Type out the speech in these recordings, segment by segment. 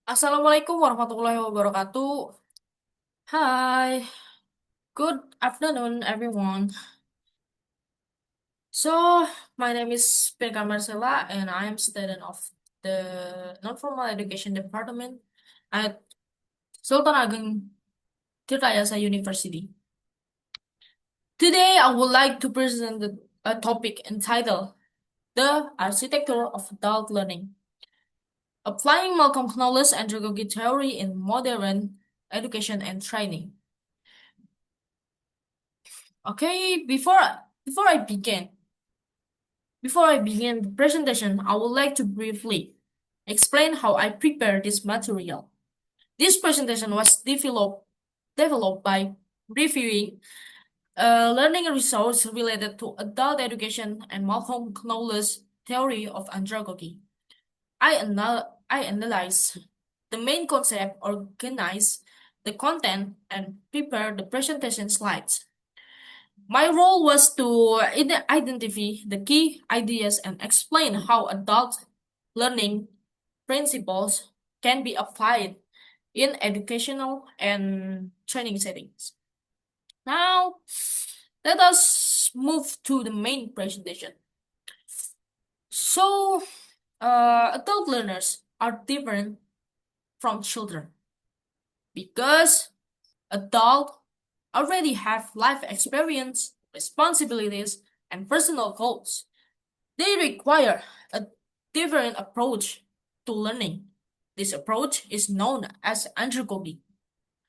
Assalamualaikum warahmatullahi wabarakatuh. Hi, good afternoon, everyone. So, my name is Pinkan Marsela, and I am student of the Non-Formal Education Department at Sultan Ageng Tirtayasa University. Today, I would like to present a topic entitled The Architecture of Adult Learning, Applying Malcolm Knowles' Andragogy Theory in Modern Education and Training. Okay, before I begin the presentation, I would like to briefly explain how I prepared this material. This presentation was developed by reviewing learning resources related to adult education and Malcolm Knowles' theory of andragogy. I analyze the main concept, organize the content, and prepare the presentation slides. My role was to identify the key ideas and explain how adult learning principles can be applied in educational and training settings. Now, let us move to the main presentation. So, adult learners are different from children because adults already have life experience, responsibilities, and personal goals. They require a different approach to learning. This approach is known as andragogy,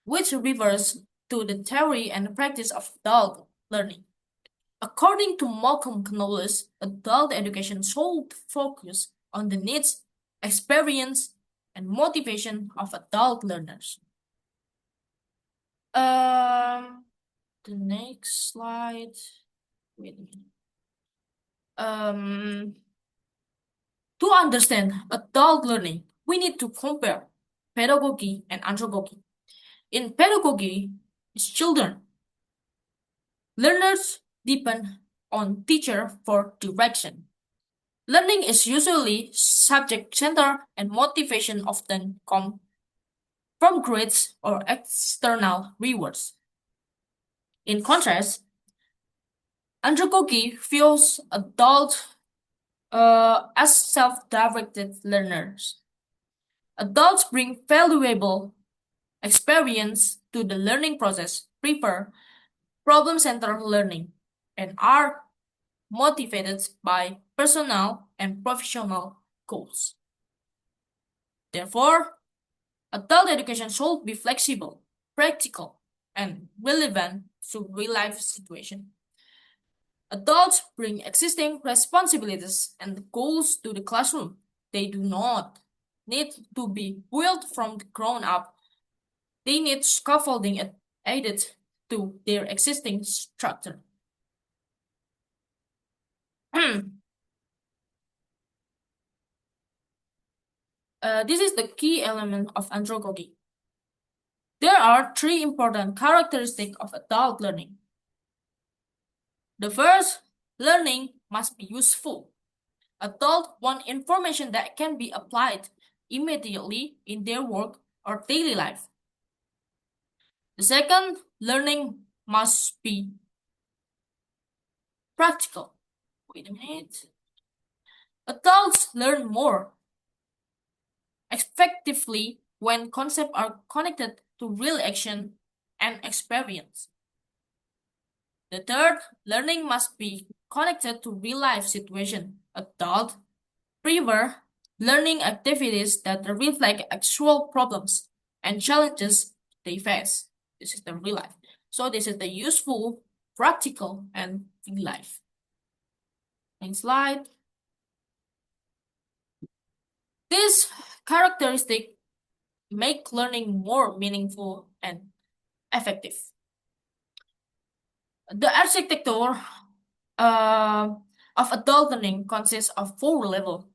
which refers to the theory and practice of adult learning. According to Malcolm Knowles, adult education should focus on the needs, experience, and motivation of adult learners. Um, the next slide. Wait a minute. Um, to understand adult learning, we need to compare pedagogy and andragogy. In pedagogy, it's children. Learners depend on teacher for direction. Learning is usually subject-centered and motivation often come from grades or external rewards. In contrast, andragogy views adults as self-directed learners. Adults bring valuable experience to the learning process, prefer problem-centered learning, and are motivated by personal and professional goals. Therefore, adult education should be flexible, practical, and relevant to real-life situations. Adults bring existing responsibilities and goals to the classroom. They do not need to be built from the ground up. They need scaffolding added to their existing structure. This is the key element of andragogy. There are three important characteristics of adult learning. The first, learning must be useful. Adults want information that can be applied immediately in their work or daily life. The second, learning must be practical. Wait a minute. Adults learn more effectively when concepts are connected to real action and experience. The third, learning must be connected to real-life situations. Adults prefer learning activities that reflect actual problems and challenges they face. This is the real life. So this is the useful, practical, and real life. Next slide. This characteristic make learning more meaningful and effective. The architecture of adult learning consists of four levels.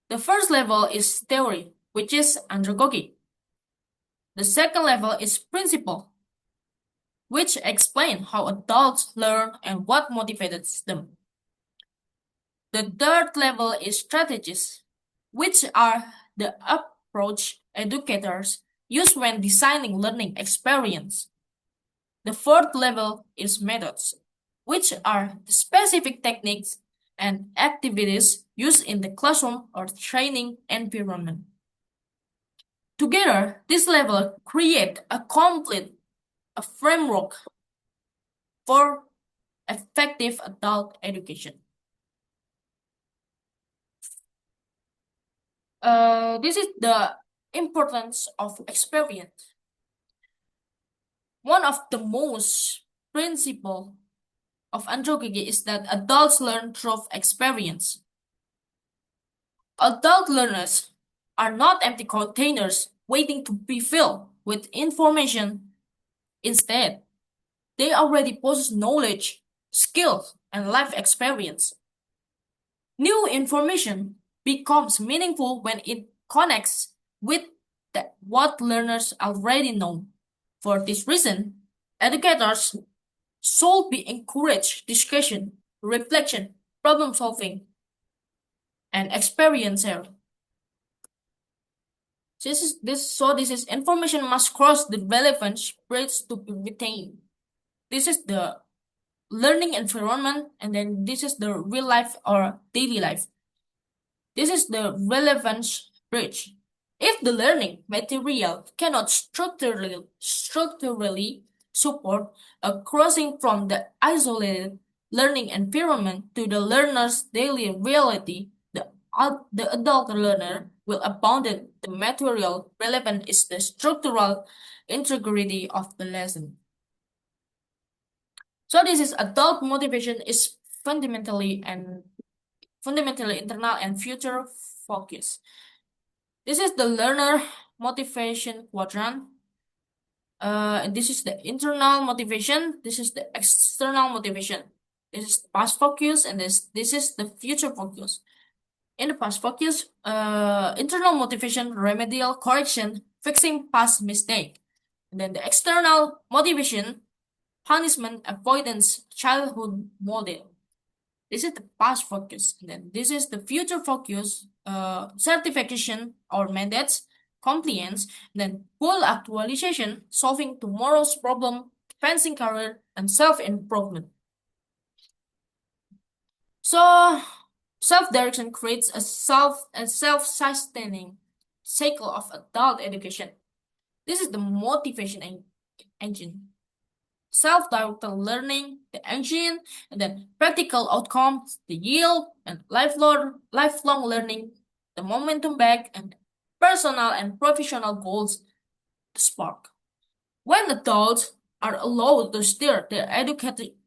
The first level is theory, which is andragogy. The second level is principle, which explain how adults learn and what motivates them. The third level is strategies, which are the approach educators use when designing learning experience. The fourth level is methods, which are the specific techniques and activities used in the classroom or training environment. Together, this level create a framework for effective adult education. This is the importance of experience. One of the most principle of andragogy is that adults learn through experience. Adult learners are not empty containers waiting to be filled with information. Instead, they already possess knowledge, skills, and life experience. New information becomes meaningful when it connects with what learners already know. For this reason, educators should be encouraged discussion, reflection, problem solving, and experience sharing. This is information must cross the relevant bridge to be retained. This is the learning environment, and then this is the real life or daily life. This is the relevance bridge. If the learning material cannot structurally support a crossing from the isolated learning environment to the learner's daily reality, the adult learner will abandon the material. Relevant is the structural integrity of the lesson. So this is adult motivation is fundamentally internal and future focus. This is the learner motivation quadrant. This is the internal motivation. This is the external motivation. This is past focus, and this is the future focus. In the past focus, internal motivation, remedial correction, fixing past mistake. And then the external motivation, punishment, avoidance, childhood model. This is the past focus. And then this is the future focus, certification or mandates, compliance, and then goal actualization, solving tomorrow's problem, advancing career, and self-improvement. So self-direction creates a self-sustaining cycle of adult education. This is the motivation engine. Self-directed learning, the engine, and then practical outcomes, the yield, and lifelong learning, the momentum back, and personal and professional goals, the spark. When adults are allowed to steer their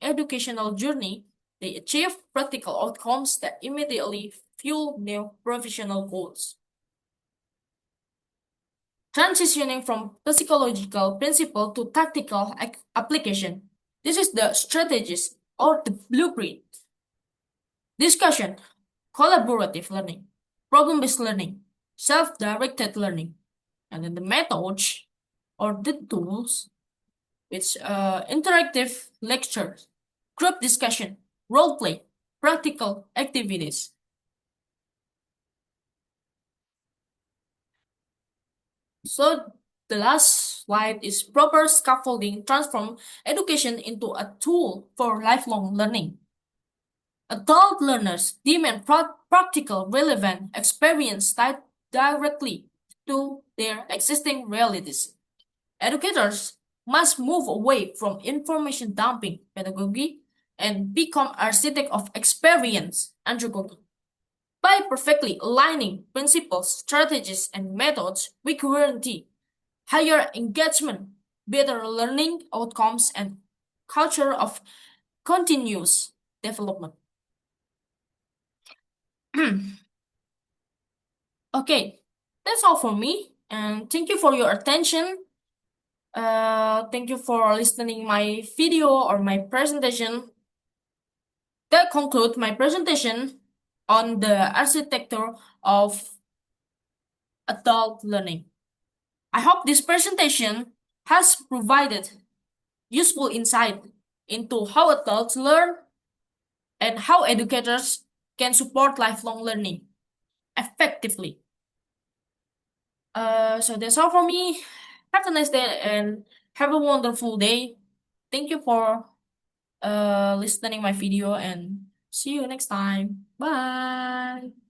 educational journey, they achieve practical outcomes that immediately fuel their professional goals. Transitioning from psychological principle to tactical application. This is the strategies or the blueprint. Discussion, collaborative learning, problem-based learning, self-directed learning, and then the methods or the tools, which interactive lectures, group discussion, role play, practical activities. So the last slide is proper scaffolding transform education into a tool for lifelong learning. Adult learners demand practical, relevant experience tied directly to their existing realities. Educators must move away from information dumping pedagogy and become architects of experience andragogy. By perfectly aligning principles, strategies, and methods, we guarantee higher engagement, better learning outcomes, and culture of continuous development. Okay, that's all for me, and thank you for your attention. Thank you for listening my video or my presentation. That concludes my presentation on the architecture of adult learning. I hope this presentation has provided useful insight into how adults learn and how educators can support lifelong learning effectively. So that's all for me. Have a nice day and have a wonderful day. Thank you for listening my video and see you next time. Bye.